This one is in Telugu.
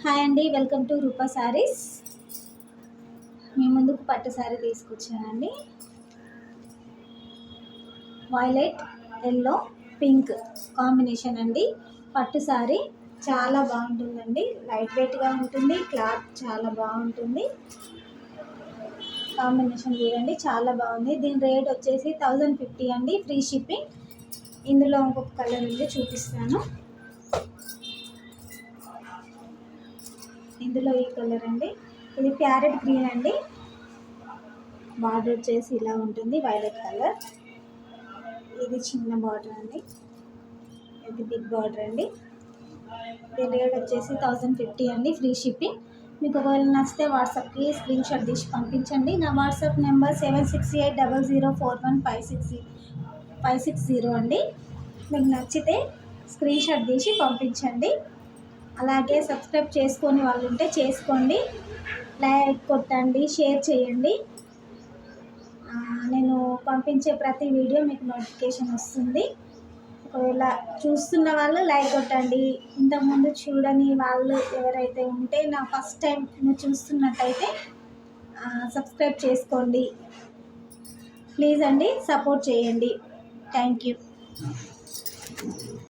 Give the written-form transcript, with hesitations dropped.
హాయ్ అండి, వెల్కమ్ టు రూపా శారీస్. మీ ముందుకు పట్టు శారీ తీసుకొచ్చానండి. వైలెట్, ఎల్లో, పింక్ కాంబినేషన్ అండి. పట్టు శారీ చాలా బాగుంటుందండి. లైట్ వెయిట్గా ఉంటుంది. క్లాత్ చాలా బాగుంటుంది. కాంబినేషన్ చూడండి, చాలా బాగుంది. దీని రేట్ వచ్చేసి 1050 అండి, ఫ్రీ షిప్పింగ్. ఇందులో ఇంకొక కలర్ ఉంది, చూపిస్తాను. ఇందులో ఈ కలర్ అండి, ఇది ప్యారెట్ గ్రీన్ అండి. బార్డర్ వచ్చేసి ఇలా ఉంటుంది, వైలెట్ కలర్. ఇది చిన్న బార్డర్ అండి, ఇది బిగ్ బార్డర్ అండి. దీని రేట్ వచ్చేసి 1050 అండి, ఫ్రీ షిప్పింగ్. మీకు ఒకవేళ నచ్చితే వాట్సాప్కి స్క్రీన్ షాట్ తీసి పంపించండి. నా వాట్సాప్ నెంబర్ 7680041560 అండి. మీకు నచ్చితే స్క్రీన్ షాట్ తీసి పంపించండి. అలాగే సబ్స్క్రైబ్ చేసుకొని వాళ్ళు ఉంటే చేసుకోండి, లైక్ కొట్టండి, షేర్ చేయండి. నేను పంపించే ప్రతి వీడియో మీకు నోటిఫికేషన్ వస్తుంది. ఒకవేళ చూస్తున్న వాళ్ళు లైక్ కొట్టండి. ఇంతకుముందు చూడని వాళ్ళు ఎవరైతే ఉంటే నా ఫస్ట్ టైం మీరు చూస్తున్నట్టయితే సబ్స్క్రైబ్ చేసుకోండి ప్లీజ్ అండి, సపోర్ట్ చేయండి. Thank you.